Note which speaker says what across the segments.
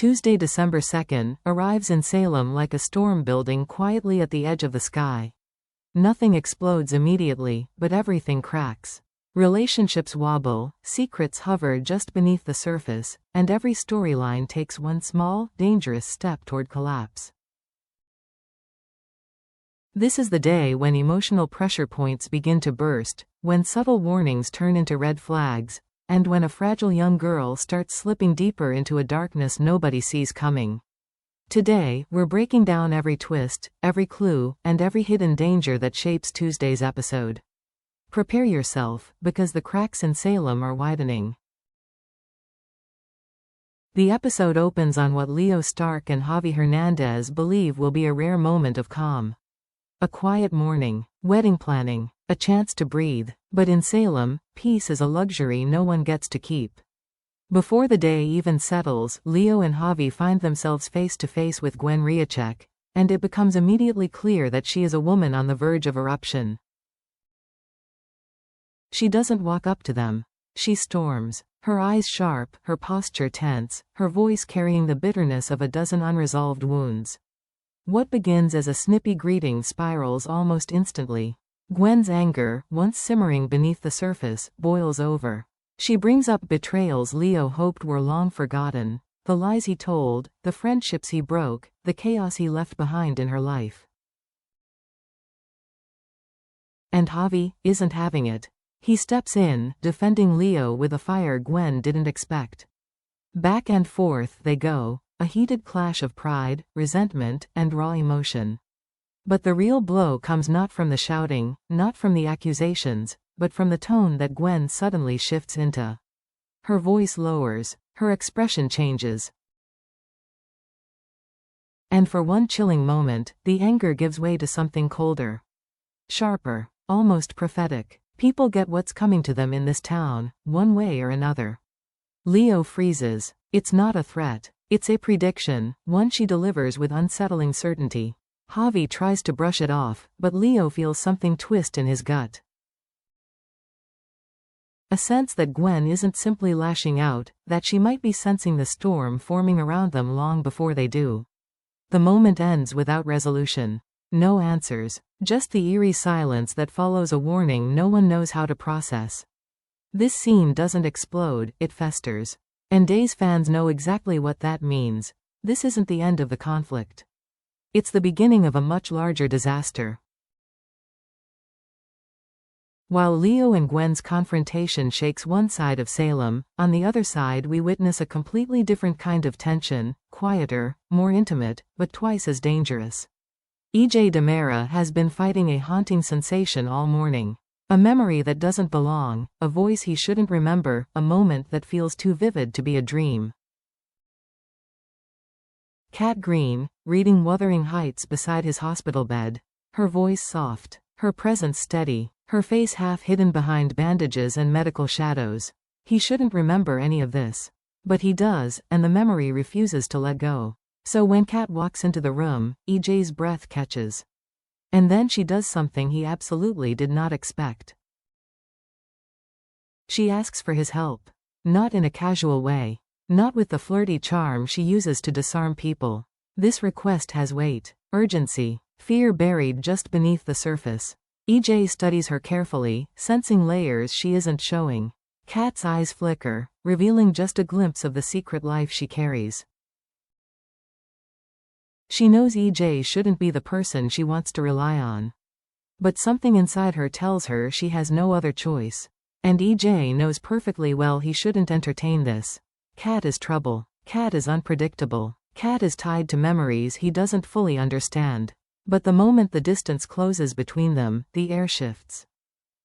Speaker 1: Tuesday, December 2nd, arrives in Salem like a storm building quietly at the edge of the sky. Nothing explodes immediately, but everything cracks. Relationships wobble, secrets hover just beneath the surface, and every storyline takes one small, dangerous step toward collapse. This is the day when emotional pressure points begin to burst, when subtle warnings turn into red flags, and when a fragile young girl starts slipping deeper into a darkness nobody sees coming. Today, we're breaking down every twist, every clue, and every hidden danger that shapes Tuesday's episode. Prepare yourself, because the cracks in Salem are widening. The episode opens on what Leo Stark and Javi Hernandez believe will be a rare moment of calm. A quiet morning, wedding planning, a chance to breathe, but in Salem, peace is a luxury no one gets to keep. Before the day even settles, Leo and Javi find themselves face to face with Gwen, and it becomes immediately clear that she is a woman on the verge of eruption. She doesn't walk up to them. She storms, her eyes sharp, her posture tense, her voice carrying the bitterness of a dozen unresolved wounds. What begins as a snippy greeting spirals almost instantly. Gwen's anger, once simmering beneath the surface, boils over. She brings up betrayals Leo hoped were long forgotten, the lies he told, the friendships he broke, the chaos he left behind in her life. And Javi isn't having it. He steps in, defending Leo with a fire Gwen didn't expect. Back and forth they go, a heated clash of pride, resentment, and raw emotion. But the real blow comes not from the shouting, not from the accusations, but from the tone that Gwen suddenly shifts into. Her voice lowers, her expression changes. And for one chilling moment, the anger gives way to something colder. Sharper, almost prophetic. People get what's coming to them in this town, one way or another. Leo freezes. It's not a threat. It's a prediction, one she delivers with unsettling certainty. Javi tries to brush it off, but Leo feels something twist in his gut. A sense that Gwen isn't simply lashing out, that she might be sensing the storm forming around them long before they do. The moment ends without resolution. No answers, just the eerie silence that follows a warning no one knows how to process. This scene doesn't explode, it festers. And Days fans know exactly what that means. This isn't the end of the conflict. It's the beginning of a much larger disaster. While Leo and Gwen's confrontation shakes one side of Salem, on the other side we witness a completely different kind of tension, quieter, more intimate, but twice as dangerous. EJ Demera has been fighting a haunting sensation all morning. A memory that doesn't belong, a voice he shouldn't remember, a moment that feels too vivid to be a dream. Kat Green, reading Wuthering Heights beside his hospital bed. Her voice soft, her presence steady, her face half hidden behind bandages and medical shadows. He shouldn't remember any of this. But he does, and the memory refuses to let go. So when Kat walks into the room, EJ's breath catches. And then she does something he absolutely did not expect. She asks for his help. Not in a casual way. Not with the flirty charm she uses to disarm people. This request has weight, urgency, fear buried just beneath the surface. EJ studies her carefully, sensing layers she isn't showing. Kat's eyes flicker, revealing just a glimpse of the secret life she carries. She knows EJ shouldn't be the person she wants to rely on. But something inside her tells her she has no other choice. And EJ knows perfectly well he shouldn't entertain this. Kat is trouble. Kat is unpredictable. Kat is tied to memories he doesn't fully understand. But the moment the distance closes between them, the air shifts.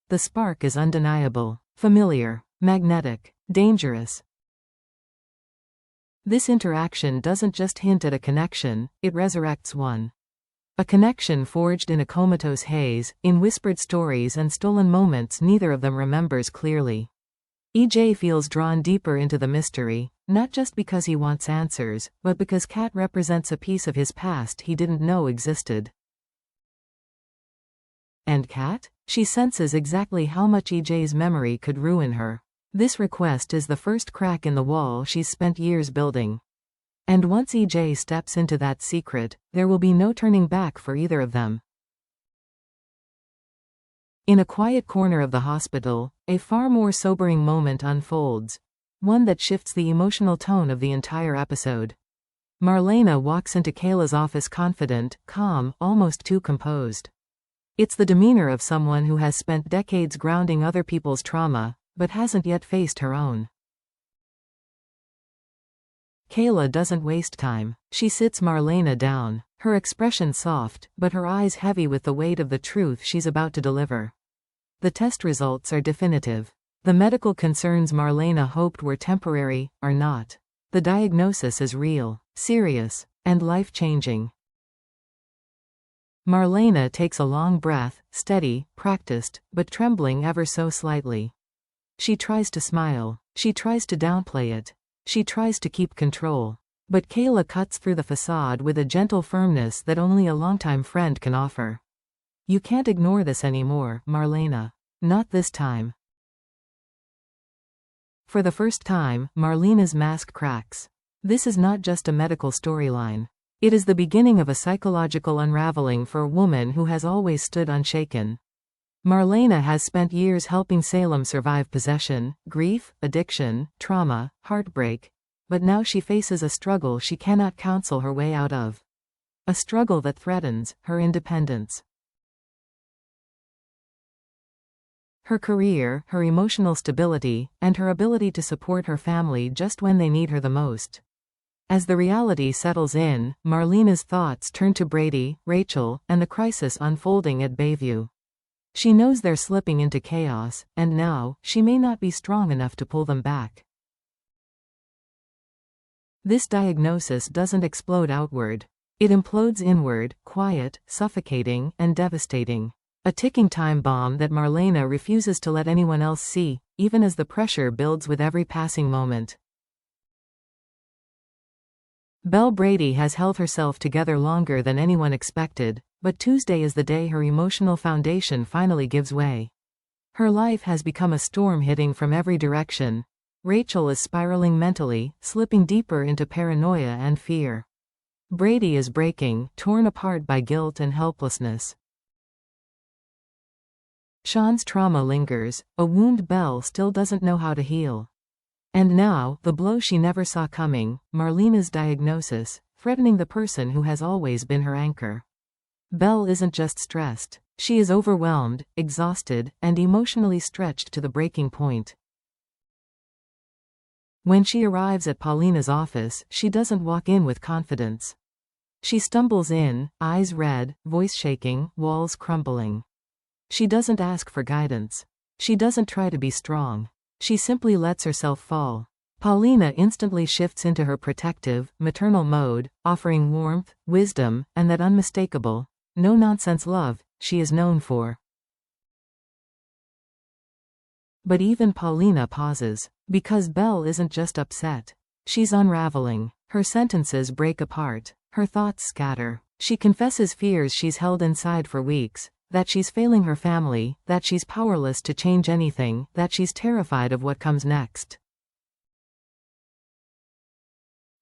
Speaker 1: The spark is undeniable, familiar, magnetic, dangerous. This interaction doesn't just hint at a connection, it resurrects one. A connection forged in a comatose haze, in whispered stories and stolen moments neither of them remembers clearly. EJ feels drawn deeper into the mystery, not just because he wants answers, but because Kat represents a piece of his past he didn't know existed. And Kat? She senses exactly how much EJ's memory could ruin her. This request is the first crack in the wall she's spent years building. And once EJ steps into that secret, there will be no turning back for either of them. In a quiet corner of the hospital, a far more sobering moment unfolds. One that shifts the emotional tone of the entire episode. Marlena walks into Kayla's office confident, calm, almost too composed. It's the demeanor of someone who has spent decades grounding other people's trauma, but hasn't yet faced her own. Kayla doesn't waste time. She sits Marlena down, her expression soft, but her eyes heavy with the weight of the truth she's about to deliver. The test results are definitive. The medical concerns Marlena hoped were temporary are not. The diagnosis is real, serious, and life-changing. Marlena takes a long breath, steady, practiced, but trembling ever so slightly. She tries to smile. She tries to downplay it. She tries to keep control. But Kayla cuts through the facade with a gentle firmness that only a longtime friend can offer. You can't ignore this anymore, Marlena. Not this time. For the first time, Marlena's mask cracks. This is not just a medical storyline. It is the beginning of a psychological unraveling for a woman who has always stood unshaken. Marlena has spent years helping Salem survive possession, grief, addiction, trauma, heartbreak, but now she faces a struggle she cannot counsel her way out of. A struggle that threatens her independence. Her career, her emotional stability, and her ability to support her family just when they need her the most. As the reality settles in, Marlena's thoughts turn to Brady, Rachel, and the crisis unfolding at Bayview. She knows they're slipping into chaos, and now, she may not be strong enough to pull them back. This diagnosis doesn't explode outward. It implodes inward, quiet, suffocating, and devastating. A ticking time bomb that Marlena refuses to let anyone else see, even as the pressure builds with every passing moment. Belle Brady has held herself together longer than anyone expected, but Tuesday is the day her emotional foundation finally gives way. Her life has become a storm hitting from every direction. Rachel is spiraling mentally, slipping deeper into paranoia and fear. Brady is breaking, torn apart by guilt and helplessness. Sean's trauma lingers, a wound Belle still doesn't know how to heal. And now, the blow she never saw coming, Marlena's diagnosis, threatening the person who has always been her anchor. Belle isn't just stressed. She is overwhelmed, exhausted, and emotionally stretched to the breaking point. When she arrives at Paulina's office, she doesn't walk in with confidence. She stumbles in, eyes red, voice shaking, walls crumbling. She doesn't ask for guidance. She doesn't try to be strong. She simply lets herself fall. Paulina instantly shifts into her protective, maternal mode, offering warmth, wisdom, and that unmistakable, no-nonsense love she is known for. But even Paulina pauses, because Belle isn't just upset. She's unraveling. Her sentences break apart. Her thoughts scatter. She confesses fears she's held inside for weeks. That she's failing her family, that she's powerless to change anything, that she's terrified of what comes next.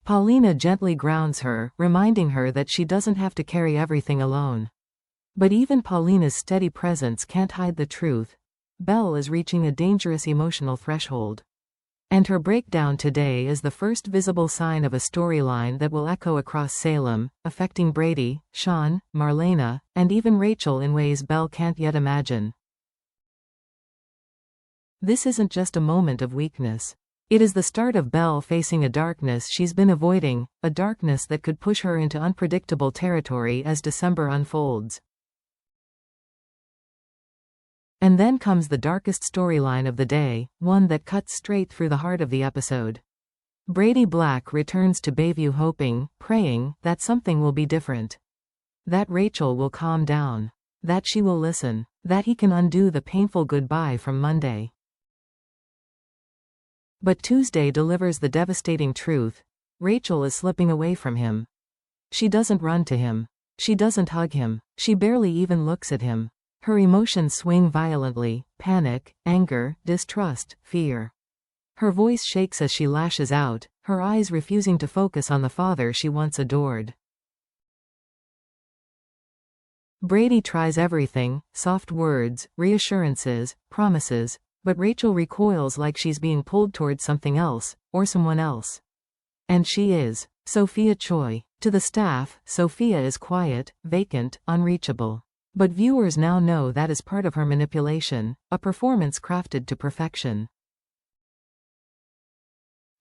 Speaker 1: Paulina gently grounds her, reminding her that she doesn't have to carry everything alone. But even Paulina's steady presence can't hide the truth. Belle is reaching a dangerous emotional threshold. And her breakdown today is the first visible sign of a storyline that will echo across Salem, affecting Brady, Sean, Marlena, and even Rachel in ways Belle can't yet imagine. This isn't just a moment of weakness. It is the start of Belle facing a darkness she's been avoiding, a darkness that could push her into unpredictable territory as December unfolds. And then comes the darkest storyline of the day, one that cuts straight through the heart of the episode. Brady Black returns to Bayview hoping, praying, that something will be different. That Rachel will calm down. That she will listen. That he can undo the painful goodbye from Monday. But Tuesday delivers the devastating truth. Rachel is slipping away from him. She doesn't run to him. She doesn't hug him. She barely even looks at him. Her emotions swing violently: panic, anger, distrust, fear. Her voice shakes as she lashes out, her eyes refusing to focus on the father she once adored. Brady tries everything, soft words, reassurances, promises, but Rachel recoils like she's being pulled towards something else, or someone else. And she is. Sophia Choi. To the staff, Sophia is quiet, vacant, unreachable. But viewers now know that is part of her manipulation, a performance crafted to perfection.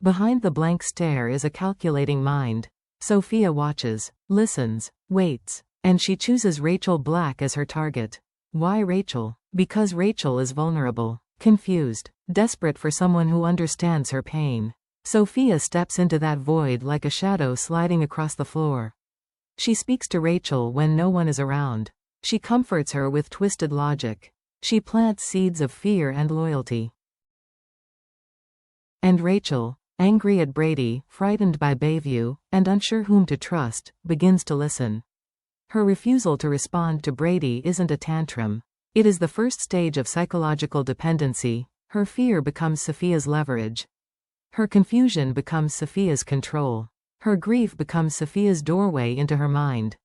Speaker 1: Behind the blank stare is a calculating mind. Sophia watches, listens, waits, and she chooses Rachel Black as her target. Why Rachel? Because Rachel is vulnerable, confused, desperate for someone who understands her pain. Sophia steps into that void like a shadow sliding across the floor. She speaks to Rachel when no one is around. She comforts her with twisted logic. She plants seeds of fear and loyalty. And Rachel, angry at Brady, frightened by Bayview, and unsure whom to trust, begins to listen. Her refusal to respond to Brady isn't a tantrum. It is the first stage of psychological dependency. Her fear becomes Sophia's leverage. Her confusion becomes Sophia's control. Her grief becomes Sophia's doorway into her mind.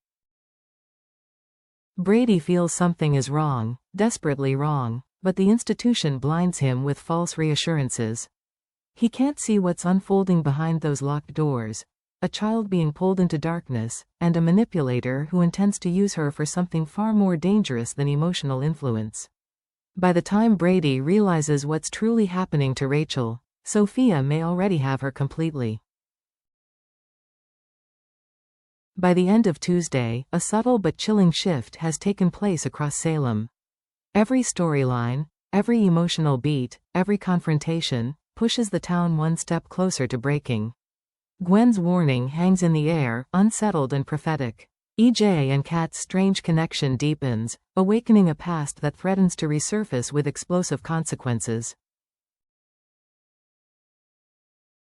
Speaker 1: Brady feels something is wrong, desperately wrong, but the institution blinds him with false reassurances. He can't see what's unfolding behind those locked doors. A child being pulled into darkness, and a manipulator who intends to use her for something far more dangerous than emotional influence. By the time Brady realizes what's truly happening to Rachel, Sophia may already have her completely. By the end of Tuesday, a subtle but chilling shift has taken place across Salem. Every storyline, every emotional beat, every confrontation, pushes the town one step closer to breaking. Gwen's warning hangs in the air, unsettled and prophetic. EJ and Kat's strange connection deepens, awakening a past that threatens to resurface with explosive consequences.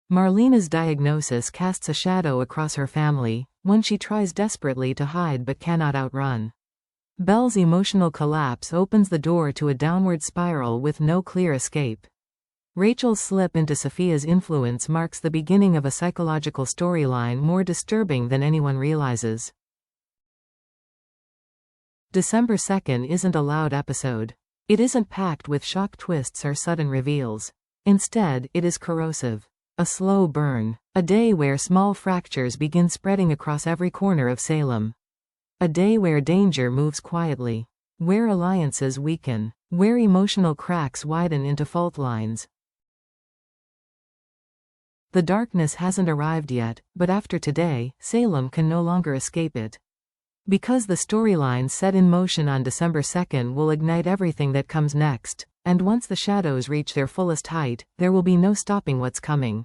Speaker 1: Marina's diagnosis casts a shadow across her family, one she tries desperately to hide but cannot outrun. Belle's emotional collapse opens the door to a downward spiral with no clear escape. Rachel's slip into Sophia's influence marks the beginning of a psychological storyline more disturbing than anyone realizes. December 2nd isn't a loud episode. It isn't packed with shock twists or sudden reveals. Instead, it is corrosive. A slow burn. A day where small fractures begin spreading across every corner of Salem. A day where danger moves quietly. Where alliances weaken. Where emotional cracks widen into fault lines. The darkness hasn't arrived yet, but after today, Salem can no longer escape it. Because the storyline set in motion on December 2nd will ignite everything that comes next, and once the shadows reach their fullest height, there will be no stopping what's coming.